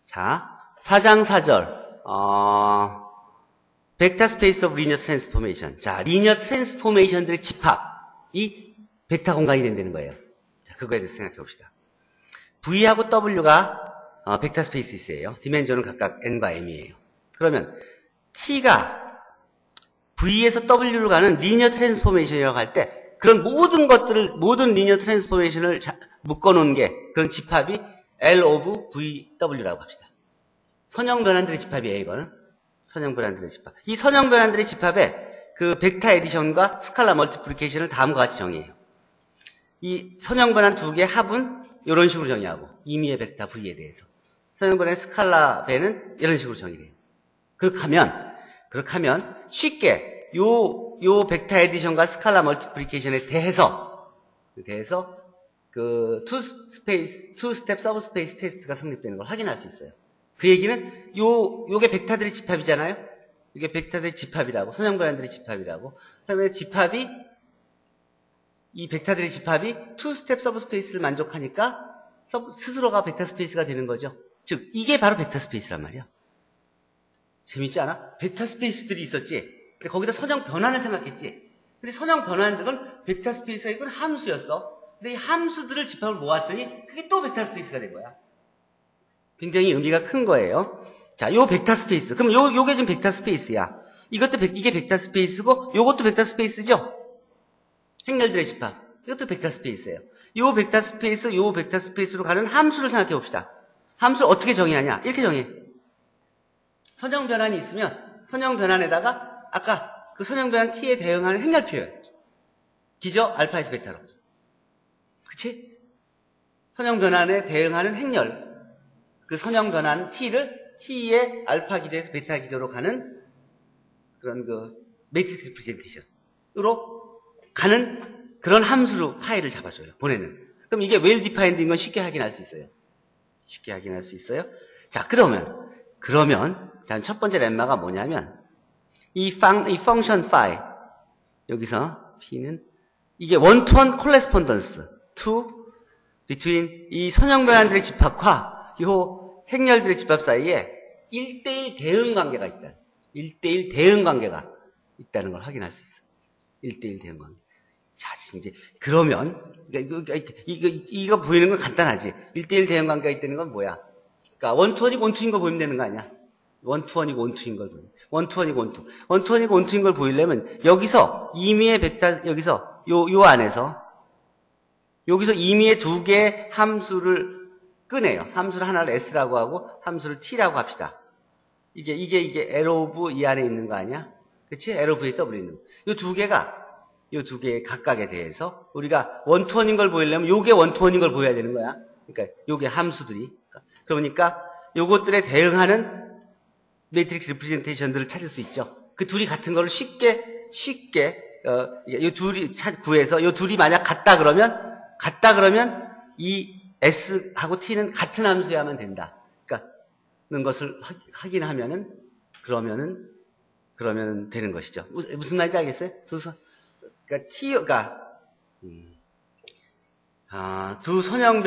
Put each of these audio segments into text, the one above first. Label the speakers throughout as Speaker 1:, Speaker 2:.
Speaker 1: 자, 4장 4절. 벡터 스페이스 오브 리니어 트랜스포메이션. 자, 리니어 트랜스포메이션들의 집합이 벡터 공간이 된다는 거예요. 자, 그거에 대해서 생각해 봅시다. V하고 W가 벡터 스페이스예요. 디멘전은 각각 N과 M이에요. 그러면 T가 V에서 W로 가는 리니어 트랜스포메이션이라고 할 때 그런 모든 리니어 트랜스포메이션을 묶어놓은 게 그런 집합이 L of VW라고 합시다. 선형 변환들의 집합이에요, 이거는. 선형 변환들의 집합. 이 선형 변환들의 집합에 그 벡터 에디션과 스칼라 멀티플리케이션을 다음과 같이 정의해요. 이 선형 변환 두 개의 합은 이런 식으로 정의하고 임의의 벡터 V에 대해서. 선형 변환의 스칼라 배는 이런 식으로 정의해요. 그렇게 하면 쉽게 요 벡터 에디션과 스칼라 멀티플리케이션에 대해서 그 투 스텝 서브스페이스 테스트가 성립되는 걸 확인할 수 있어요. 그 얘기는 요게 벡터들의 집합이잖아요. 이게 벡터들의 집합이라고, 선형 변환들의 집합이라고. 그다음에 이 벡터들의 집합이 투 스텝 서브스페이스를 만족하니까 스스로가 벡터 스페이스가 되는 거죠. 즉 이게 바로 벡터 스페이스란 말이야. 재밌지 않아? 벡터 스페이스들이 있었지. 근데 거기다 선형 변환을 생각했지. 근데 선형 변환들은 벡터 스페이스가 이건 함수였어. 근데 이 함수들을 집합을 모았더니 그게 또 벡터 스페이스가 된 거야. 굉장히 의미가 큰 거예요. 자, 요 벡터 스페이스. 그럼 요게 좀 벡터 스페이스야. 이게 벡터 스페이스고 요것도 벡터 스페이스죠? 행렬들의 집합. 이것도 벡터 스페이스예요. 요 벡터 스페이스로 가는 함수를 생각해 봅시다. 함수를 어떻게 정의하냐? 이렇게 정의해. 선형 변환이 있으면 선형 변환에다가 아까 그 선형 변환 T에 대응하는 행렬 표현. 기저 알파에서 베타로. 그치? 선형 변환에 대응하는 행렬. 그 선형 변환 T의 알파 기저에서 베타 기저로 가는 그런 그 매트릭스 리프레젠테이션으로 가는 그런 함수로 파일을 잡아줘요. 보내는. 그럼 이게 well defined인 건 쉽게 확인할 수 있어요. 자, 그러면 첫 번째 렘마가 뭐냐면 이 펑션 phi 여기서 P는 이게 one-to-one correspondence between 이 선형 변환들의 집합과 요 행렬들의 집합 사이에 1대1 대응 관계가 있다. 1대1 대응 관계가 있다는 걸 확인할 수 있어. 1대1 대응 관계. 자, 이제 그러면 이거 보이는 건 간단하지. 1대1 대응 관계가 있다는 건 뭐야? 그러니까 원투원이고 원투인 걸 보이면 되는 거 아니야? 원투원이고 원투인 걸 보이면. 원투원이고 원투인 걸 보이려면 여기서 임의의 벡터 여기서 요 안에서 여기서 임의의 두 개의 함수를 꺼내요. 함수를 하나를 S라고 하고 함수를 T라고 합시다. 이게 L of 이 안에 있는 거 아니야? 그치? L of W 있는 거. 요 두 개의 각각에 대해서 우리가 원투원인 걸 보이려면 요게 원투원인 걸 보여야 되는 거야. 그러니까 요게 함수들이. 그러니까 요것들에 대응하는 매트릭스 리프레젠테이션들을 찾을 수 있죠. 그 둘이 같은 거를 쉽게 요 둘이 구해서 요 둘이 만약 같다 그러면 이 S하고 T는 같은 함수여야만 된다. 그러니까는 것을 확인하면은 그러면은 되는 것이죠. 무슨 말인지 알겠어요? 그러니까 두 선형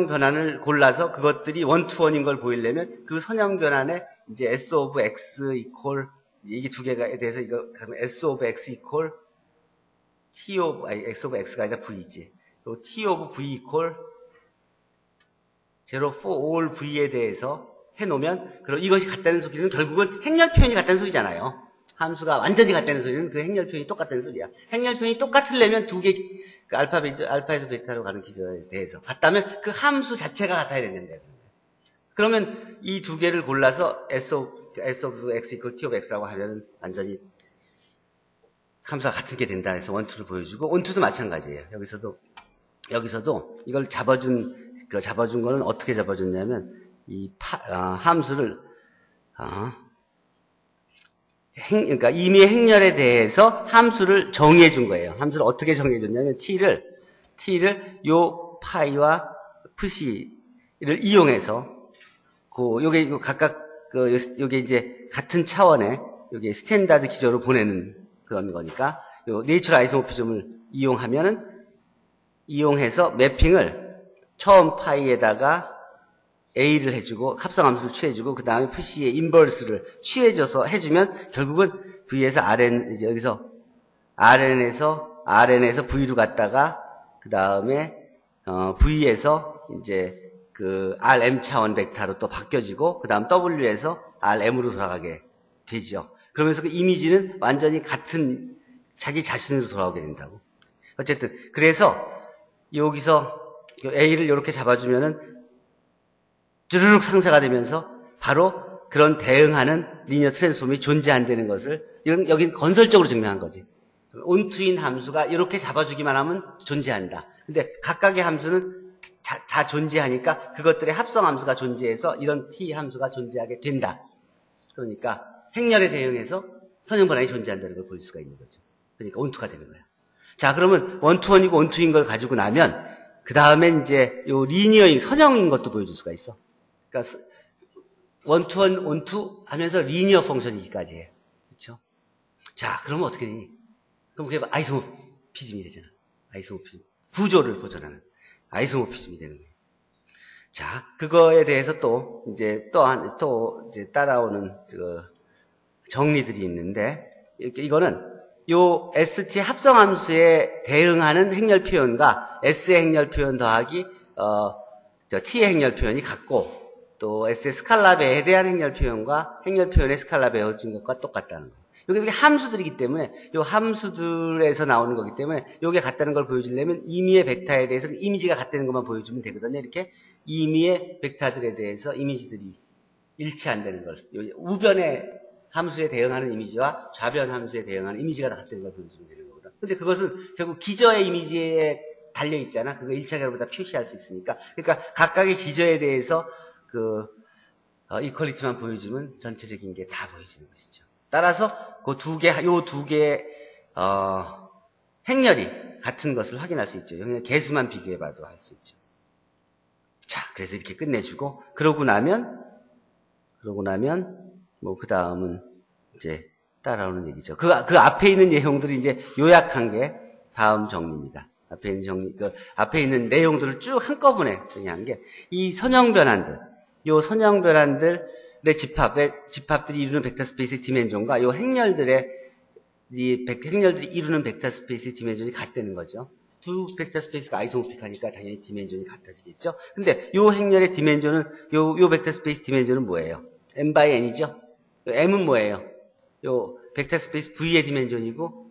Speaker 1: 변환을 골라서 그것들이 원투원인 걸 보이려면 그 선형 변환에 이제 S of X equal 이게 두 개가에 대해서 이거 S of X equal X of X가 아니라 V지. 그리고 T of V equal 0 for all V에 대해서 해놓으면 그럼 이것이 같다는 소리는 결국은 행렬 표현이 같다는 소리잖아요. 함수가 완전히 같다는 소리는 그 행렬 표현이 똑같다는 소리야. 행렬 표현이 똑같으려면 두 개, 그 알파에서 베타로 가는 기저에 대해서 같다면 그 함수 자체가 같아야 된다. 그러면 이 두 개를 골라서 S of X equal T of X라고 하면 완전히 함수가 같은 게 된다 해서 원투를 보여주고 원투도 마찬가지예요. 여기서도 이걸 잡아준 거는 어떻게 잡아줬냐면 이 함수를 그러니까 임의의 행렬에 대해서 함수를 정의해 준 거예요. 함수를 어떻게 정의해 줬냐면 T를 요 파이와 푸시를 이용해서 요게 각각 요게 이제 같은 차원의 요게 스탠다드 기저로 보내는 그런 거니까 요 네이처럴 아이소모피즘을 이용해서 매핑을 처음 파이에다가 A를 해주고 합성함수를 취해주고 그 다음에 푸시의 인버스를 취해줘서 해주면 결국은 V에서 RN 이제 여기서 RN에서 V로 갔다가 그 다음에 V에서 이제 그 RM 차원 벡터로 또 바뀌어지고 그 다음 W에서 RM으로 돌아가게 되죠. 그러면서 그 이미지는 완전히 같은 자기 자신으로 돌아오게 된다고. 어쨌든 그래서 여기서 A를 이렇게 잡아주면은 쭈르륵 상쇄가 되면서 바로 그런 대응하는 리니어 트랜스폼이 존재한다는 것을 여긴 건설적으로 증명한 거지. 온투인 함수가 이렇게 잡아주기만 하면 존재한다. 근데 각각의 함수는 다 존재하니까 그것들의 합성 함수가 존재해서 이런 T 함수가 존재하게 된다. 그러니까 행렬에 대응해서 선형 변환이 존재한다는 걸 볼 수가 있는 거죠. 그러니까 온투가 되는 거야. 자, 그러면 원투원이고 온투인 걸 가지고 나면 그 다음에 이제 요 리니어인 선형인 것도 보여줄 수가 있어. 그러니까 원투원 온투 하면서 리니어 펑션이기까지 해요. 그렇죠? 자, 그러면 어떻게 되니? 그럼 그게 아이소모피즘이 되잖아. 아이소모피즘. 구조를 보존하는 아이소모피즘이 되는 거예요. 자, 그거에 대해서 또 이제 이제 따라오는 정리들이 있는데 이거는 요 ST 합성함수에 대응하는 행렬 표현과 S의 행렬 표현 더하기 T의 행렬 표현이 같고 또 S의 스칼라 배에 대한 행렬 표현과 행렬 표현의 스칼라 배워준 것과 똑같다는 거예요. 이게 함수들이기 때문에 요 함수들에서 나오는 거기 때문에 요게 같다는 걸 보여주려면 임의의 벡터에 대해서 이미지가 같다는 것만 보여주면 되거든요. 이렇게 임의의 벡터들에 대해서 이미지들이 일치한다는 걸 우변의 함수에 대응하는 이미지와 좌변 함수에 대응하는 이미지가 같다는 걸 보여주면 되는 거거든. 근데 그것은 결국 기저의 이미지에 달려있잖아. 그거 1차 결과보다 표시할 수 있으니까. 그러니까 각각의 기저에 대해서 이퀄리티만 보여주면 전체적인 게 다 보여지는 것이죠. 따라서 요 두 개의 행렬이 같은 것을 확인할 수 있죠. 여기는 개수만 비교해봐도 할 수 있죠. 자, 그래서 이렇게 끝내주고 그러고 나면 뭐 그 다음은 이제 따라오는 얘기죠. 그 앞에 있는 내용들이 이제 요약한 게 다음 정리입니다. 앞에 있는 내용들을 쭉 한꺼번에 정리한 게 이 선형 변환들, 요 선형 변환들의 집합들이 이루는 벡터 스페이스의 디멘전과 요 행렬들이 이루는 벡터 스페이스의 디멘전이 같다는 거죠. 두 벡터 스페이스가 아이소모픽하니까 당연히 디멘전이 같아지겠죠. 근데 요 행렬의 디멘전은 요 벡터 스페이스 디멘전은 뭐예요? m by n이죠. m은 뭐예요? 요 벡터 스페이스 V의 디멘전이고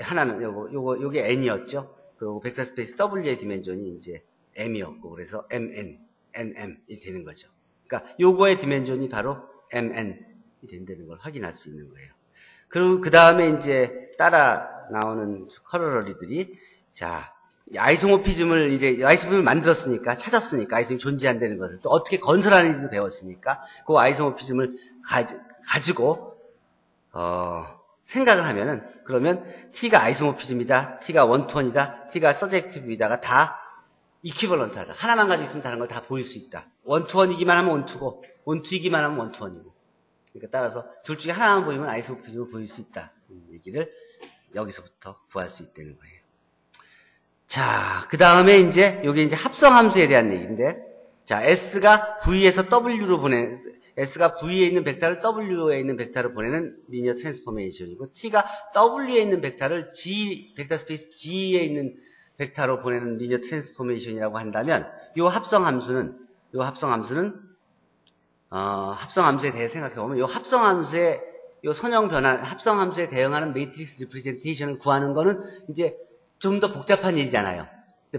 Speaker 1: 하나는 요게 n이었죠. 그리고 벡터 스페이스 W의 디멘전이 이제 m이었고 그래서 mn이 되는 거죠. 그러니까 요거의 디멘전이 바로 mn이 된다는 걸 확인할 수 있는 거예요. 그리고 그 다음에 이제 따라 나오는 커러러리들이 자, 아이소모피즘을 만들었으니까, 찾았으니까, 아이소모피즘이 존재한다는 것을 또 어떻게 건설하는지도 배웠으니까, 그 아이소모피즘을 가지고, 생각을 하면은, 그러면 T가 아이소모피즘이다, T가 원투원이다, T가 서젝티브이다가 다 이퀴벌런트하다. 하나만 가지고 있으면 다른 걸 다 보일 수 있다. 원투원이기만 하면 원투고, 원투이기만 하면 원투원이고. 그러니까 따라서 둘 중에 하나만 보이면 아이소모피즘을 보일 수 있다. 이 얘기를 여기서부터 구할 수 있다는 거예요. 자, 그 다음에 이제, 요게 이제 합성함수에 대한 얘기인데, 자, S가 V에서 S가 V에 있는 벡터를 W에 있는 벡터로 보내는 리니어 트랜스포메이션이고, T가 W에 있는 벡터 스페이스 G에 있는 벡터로 보내는 리니어 트랜스포메이션이라고 한다면, 합성함수에 대해 생각해보면, 요 합성함수의, 요 선형 변환, 합성함수에 대응하는 매트릭스 리프레젠테이션을 구하는 거는 이제 좀 더 복잡한 일이잖아요.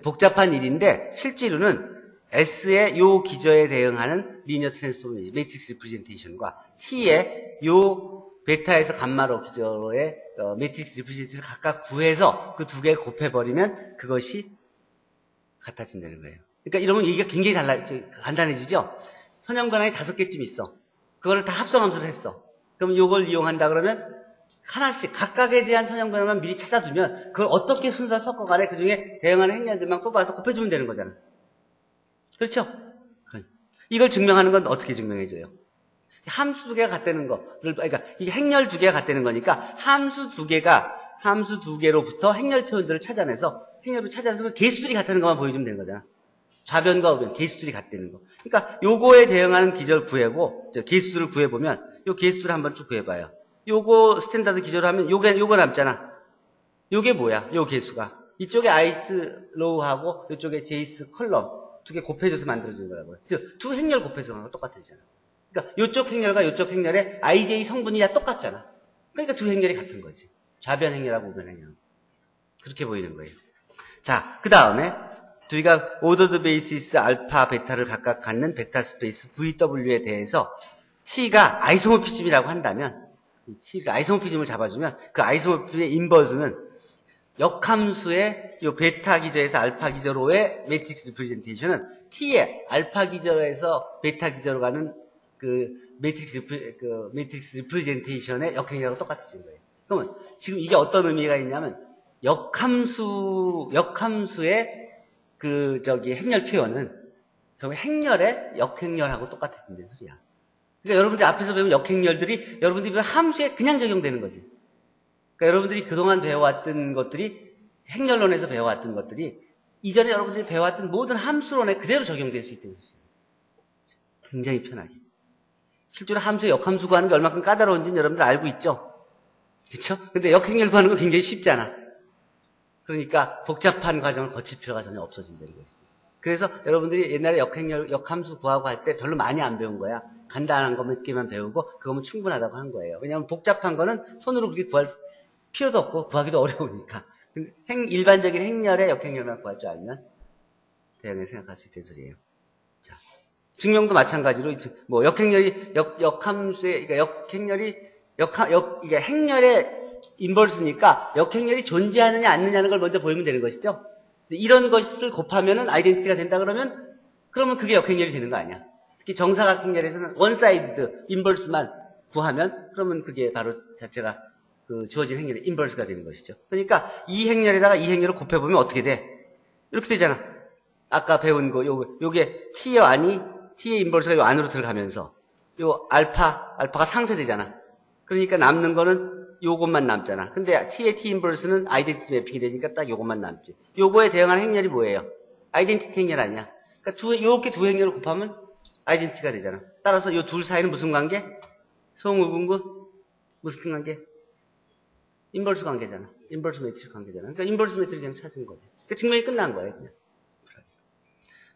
Speaker 1: 복잡한 일인데 실제로는 S의 요 기저에 대응하는 리니어 트랜스포메이션, 매트릭스 리프레젠테이션과 T의 요 베타에서 감마로 기저의 매트릭스 리프레젠테이션을 각각 구해서 그 두 개 곱해버리면 그것이 같아진다는 거예요. 그러니까 이러면 얘기가 굉장히 간단해지죠? 선형 변환이 5개쯤 있어. 그거를 다 합성함수를 했어. 그럼 요걸 이용한다 그러면 하나씩 각각에 대한 선형 변화만 미리 찾아두면 그걸 어떻게 순서 섞어가래 그 중에 대응하는 행렬들만 뽑아서 곱해주면 되는 거잖아. 그렇죠? 이걸 증명하는 건 어떻게 증명해줘요? 함수 두 개가 같다는 거. 그러니까 이게 행렬 두 개가 같다는 거니까 함수 두 개로부터 행렬 표현들을 찾아내서 그 개수들이 같다는 것만 보여주면 되는 거잖아. 좌변과 우변, 개수들이 같다는 거. 그러니까 요거에 대응하는 기저를 구해고, 개수를 구해보면, 요 개수를 한번 쭉 구해봐요. 요거 스탠다드 기저로 하면 요거 남잖아. 요게 뭐야? 요 개수가. 이쪽에 아이스 로우하고 이쪽에 제이스 컬럼 두 개 곱해져서 만들어진 거라고요. 즉, 두 행렬 곱해서 하는 거 똑같아지잖아. 그러니까 요쪽 행렬과 요쪽 행렬의 IJ 성분이 다 똑같잖아. 그러니까 두 행렬이 같은 거지. 좌변 행렬하고 우변 행렬. 그렇게 보이는 거예요. 자, 그 다음에 저희가 오더드 베이시스 알파, 베타를 각각 갖는 벡터 스페이스 VW에 대해서 T가 아이소모피즘이라고 한다면 T가 아이소모피즘을 잡아주면 그 아이소모피즘의 인버스는 역함수의 요 베타 기저에서 알파 기저로의 매트릭스 리프레젠테이션은 T의 알파 기저에서 베타 기저로 가는 그 매트릭스 리프레젠테이션의 역행렬하고 똑같아진 거예요. 그러면 지금 이게 어떤 의미가 있냐면 역함수의 행렬 표현은 결국 행렬의 역행렬하고 똑같아진다는 소리야. 그러니까 여러분들이 앞에서 배운 역행렬들이 여러분들이 배운 함수에 그냥 적용되는 거지. 그러니까 여러분들이 그동안 배워왔던 것들이 행렬론에서 배워왔던 것들이 이전에 여러분들이 배워왔던 모든 함수론에 그대로 적용될 수 있다는 소리야. 굉장히 편하게. 실제로 함수의 역함수 구하는 게 얼마큼 까다로운지는 여러분들 알고 있죠? 그렇죠? 근데 역행렬 구하는 거 굉장히 쉽잖아. 그러니까 복잡한 과정을 거칠 필요가 전혀 없어진다는 것이죠. 그래서 여러분들이 옛날에 역함수 구하고 할 때 별로 많이 안 배운 거야. 간단한 거 몇 개만 배우고 그거면 충분하다고 한 거예요. 왜냐하면 복잡한 거는 손으로 그렇게 구할 필요도 없고 구하기도 어려우니까. 일반적인 행렬의 역행렬만 구할 줄 알면 대응을 생각할 수 있다는 소리예요. 자, 증명도 마찬가지로 뭐 역함수의 그러니까 이게 행렬의 인버스니까 역행렬이 존재하느냐 않느냐는 걸 먼저 보이면 되는 것이죠. 이런 것을 곱하면은 아이덴티티가 된다 그러면 그게 역행렬이 되는 거 아니야. 특히 정사각행렬에서는 원사이드 인버스만 구하면 그러면 그게 바로 자체가 그 주어진 행렬의 인버스가 되는 것이죠. 그러니까 이 행렬에다가 이 행렬을 곱해보면 어떻게 돼? 이렇게 되잖아. 아까 배운 거 요게 T의 인버스가 요 안으로 들어가면서 요 알파가 상쇄되잖아. 그러니까 남는 거는 요것만 남잖아. 근데 T의 T 인버스는 아이덴티티 매핑이 되니까 딱 요것만 남지. 요거에 대응하는 행렬이 뭐예요? 아이덴티티 행렬 아니야. 그러니까 요렇게 두 행렬을 곱하면 아이덴티티가 되잖아. 따라서 요 둘 사이는 무슨 관계? 성우분구 무슨 관계? 인버스 관계잖아. 인버스 매트릭스 관계잖아. 그러니까 인버스 매트릭스 그냥 찾은 거지. 그러니까 증명이 끝난 거예요, 그냥.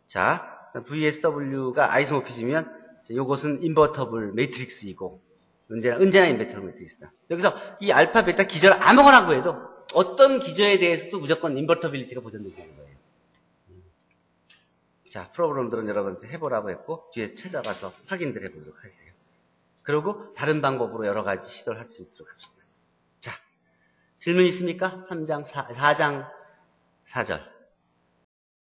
Speaker 1: 자, VSW가 아이소모피즘이면 요것은 인버터블 매트릭스이고 언제나 인버터블 매트릭스다. 여기서 이 알파, 베타 기저를 아무거나 구해도 어떤 기저에 대해서도 무조건 인버터빌리티가 보존되는 거예요. 자, 프로그램들은 여러분한테 해보라고 했고 뒤에 찾아가서 확인들 해보도록 하세요. 그리고 다른 방법으로 여러 가지 시도를 할 수 있도록 합시다. 자, 질문 있습니까? 4장 4절.